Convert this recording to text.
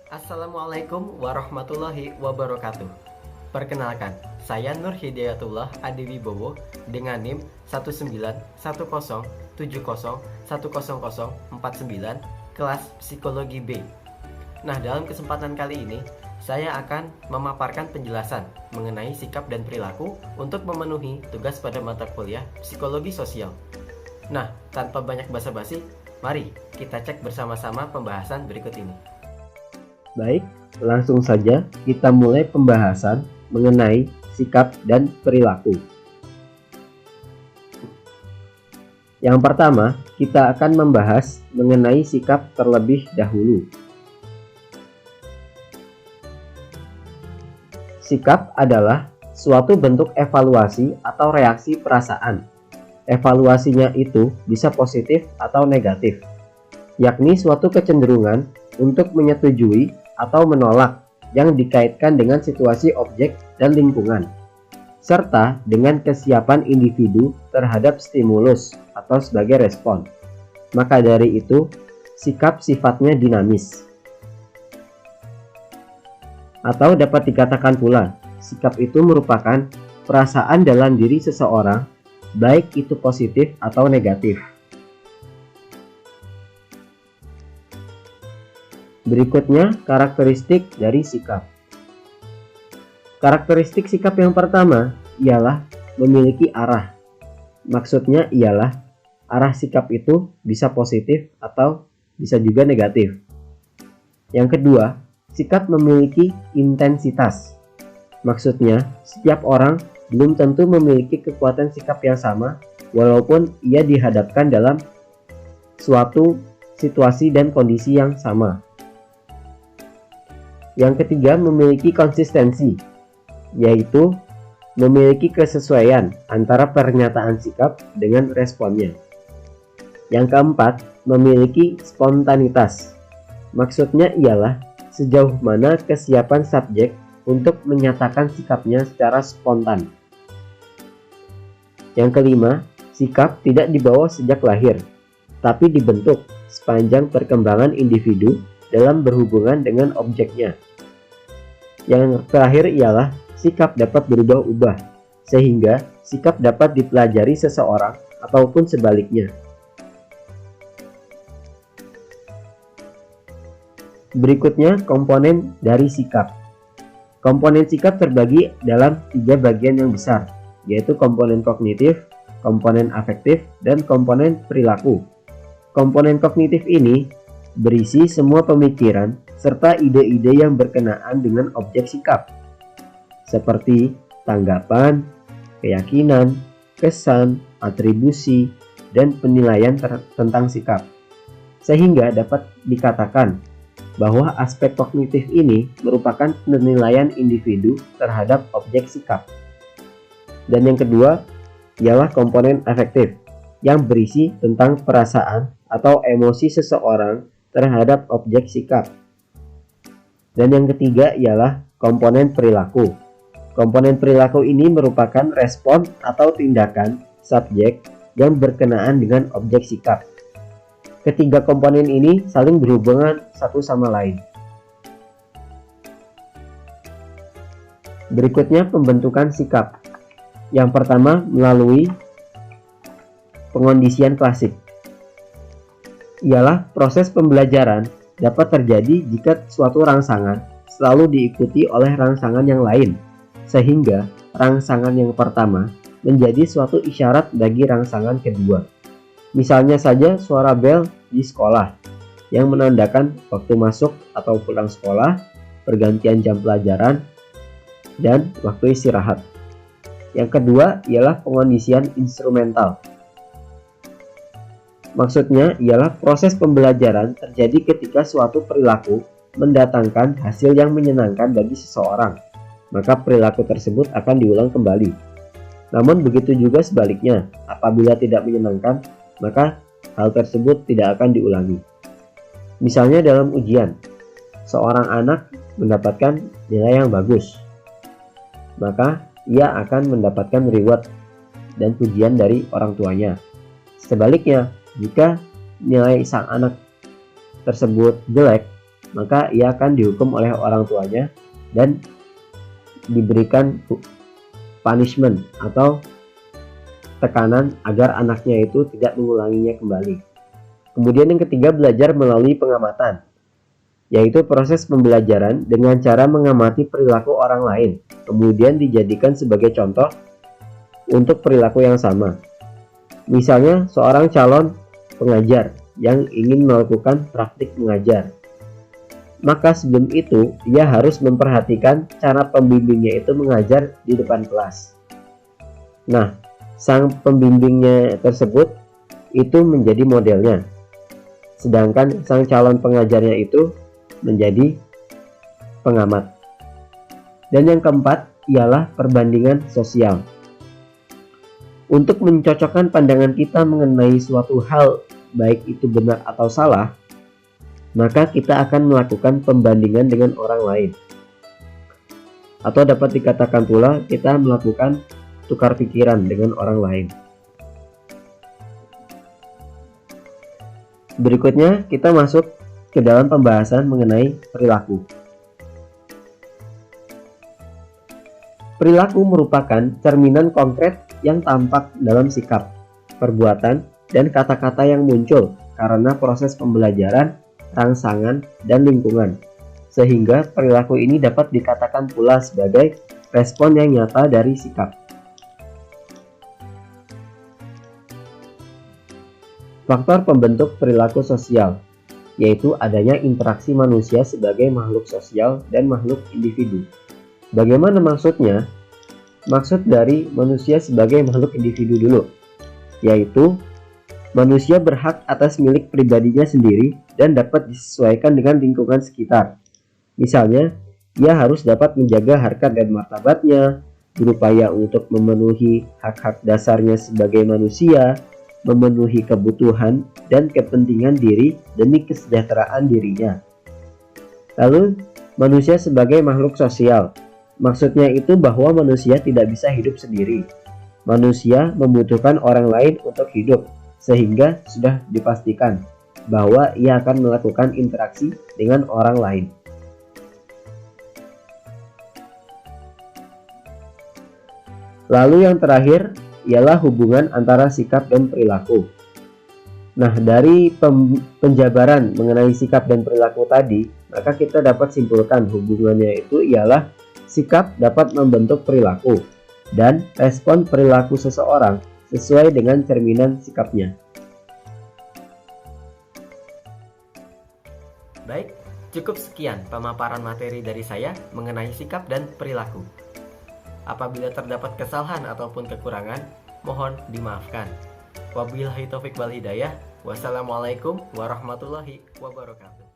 Assalamualaikum warahmatullahi wabarakatuh. Perkenalkan, saya Nur Hidayatullah Adiwibowo dengan NIM 19107010049 kelas Psikologi B. Nah, dalam kesempatan kali ini, saya akan memaparkan penjelasan mengenai sikap dan perilaku untuk memenuhi tugas pada mata kuliah Psikologi Sosial. Nah, tanpa banyak basa-basi, mari kita cek bersama-sama pembahasan berikut ini. Baik, langsung saja kita mulai pembahasan mengenai sikap dan perilaku. Yang pertama, kita akan membahas mengenai sikap terlebih dahulu. Sikap adalah suatu bentuk evaluasi atau reaksi perasaan. Evaluasinya itu bisa positif atau negatif, yakni suatu kecenderungan untuk menyetujui atau menolak yang dikaitkan dengan situasi objek dan lingkungan, serta dengan kesiapan individu terhadap stimulus atau sebagai respon. Maka dari itu, sikap sifatnya dinamis. Atau dapat dikatakan pula, sikap itu merupakan perasaan dalam diri seseorang, baik itu positif atau negatif. Berikutnya, karakteristik dari sikap. Karakteristik sikap yang pertama ialah memiliki arah. Maksudnya ialah arah sikap itu bisa positif atau bisa juga negatif. Yang kedua, sikap memiliki intensitas. Maksudnya, setiap orang belum tentu memiliki kekuatan sikap yang sama walaupun ia dihadapkan dalam suatu situasi dan kondisi yang sama. Yang ketiga, memiliki konsistensi, yaitu memiliki kesesuaian antara pernyataan sikap dengan responnya. Yang keempat, memiliki spontanitas. Maksudnya ialah sejauh mana kesiapan subjek untuk menyatakan sikapnya secara spontan. Yang kelima, sikap tidak dibawa sejak lahir, tapi dibentuk sepanjang perkembangan individu dalam berhubungan dengan objeknya. Yang terakhir ialah sikap dapat berubah-ubah, sehingga sikap dapat dipelajari seseorang ataupun sebaliknya. Berikutnya, komponen dari sikap. Komponen sikap terbagi dalam 3 bagian yang besar, yaitu komponen kognitif, komponen afektif, dan komponen perilaku. Komponen kognitif ini berisi semua pemikiran serta ide-ide yang berkenaan dengan objek sikap, seperti tanggapan, keyakinan, kesan, atribusi, dan penilaian tentang sikap. Sehingga dapat dikatakan bahwa aspek kognitif ini merupakan penilaian individu terhadap objek sikap. Dan yang kedua ialah komponen afektif, yang berisi tentang perasaan atau emosi seseorang terhadap objek sikap. Dan yang ketiga ialah komponen perilaku. Komponen perilaku ini merupakan respon atau tindakan subjek yang berkenaan dengan objek sikap. Ketiga komponen ini saling berhubungan satu sama lain. Berikutnya, pembentukan sikap. Yang pertama, melalui pengondisian klasik. Ialah proses pembelajaran dapat terjadi jika suatu rangsangan selalu diikuti oleh rangsangan yang lain, sehingga rangsangan yang pertama menjadi suatu isyarat bagi rangsangan kedua. Misalnya saja suara bel di sekolah, yang menandakan waktu masuk atau pulang sekolah, pergantian jam pelajaran, dan waktu istirahat. Yang kedua ialah pengondisian instrumental. Maksudnya ialah proses pembelajaran terjadi ketika suatu perilaku mendatangkan hasil yang menyenangkan bagi seseorang, maka perilaku tersebut akan diulang kembali. Namun begitu juga sebaliknya, apabila tidak menyenangkan, maka hal tersebut tidak akan diulangi. Misalnya dalam ujian, seorang anak mendapatkan nilai yang bagus, maka ia akan mendapatkan reward dan pujian dari orang tuanya. Sebaliknya, jika nilai sang anak tersebut jelek, maka ia akan dihukum oleh orang tuanya dan diberikan punishment atau tekanan agar anaknya itu tidak mengulanginya kembali. Kemudian yang ketiga, belajar melalui pengamatan, yaitu proses pembelajaran dengan cara mengamati perilaku orang lain, kemudian dijadikan sebagai contoh untuk perilaku yang sama. Misalnya, seorang calon pengajar yang ingin melakukan praktik mengajar, maka sebelum itu ia harus memperhatikan cara pembimbingnya itu mengajar di depan kelas. Nah, sang pembimbingnya tersebut itu menjadi modelnya, sedangkan sang calon pengajarnya itu menjadi pengamat. Dan yang keempat ialah perbandingan sosial. Untuk mencocokkan pandangan kita mengenai suatu hal, baik itu benar atau salah, maka kita akan melakukan pembandingan dengan orang lain. Atau dapat dikatakan pula kita melakukan tukar pikiran dengan orang lain. Berikutnya kita masuk ke dalam pembahasan mengenai perilaku. Perilaku merupakan cerminan konkret yang tampak dalam sikap, perbuatan, dan kata-kata yang muncul karena proses pembelajaran, rangsangan, dan lingkungan. Sehingga perilaku ini dapat dikatakan pula sebagai respon yang nyata dari sikap. Faktor pembentuk perilaku sosial, yaitu adanya interaksi manusia sebagai makhluk sosial dan makhluk individu. Bagaimana maksudnya? Maksud dari manusia sebagai makhluk individu dulu, yaitu manusia berhak atas milik pribadinya sendiri dan dapat disesuaikan dengan lingkungan sekitar. Misalnya, ia harus dapat menjaga harkat dan martabatnya, berupaya untuk memenuhi hak-hak dasarnya sebagai manusia, memenuhi kebutuhan dan kepentingan diri demi kesejahteraan dirinya. Lalu, manusia sebagai makhluk sosial. Maksudnya itu bahwa manusia tidak bisa hidup sendiri. Manusia membutuhkan orang lain untuk hidup, sehingga sudah dipastikan bahwa ia akan melakukan interaksi dengan orang lain. Lalu yang terakhir ialah hubungan antara sikap dan perilaku. Nah, dari penjabaran mengenai sikap dan perilaku tadi, maka kita dapat simpulkan hubungannya itu ialah sikap dapat membentuk perilaku dan respon perilaku seseorang sesuai dengan cerminan sikapnya. Baik, cukup sekian pemaparan materi dari saya mengenai sikap dan perilaku. Apabila terdapat kesalahan ataupun kekurangan, mohon dimaafkan. Wabillahi taufik wal hidayah. Wassalamualaikum warahmatullahi wabarakatuh.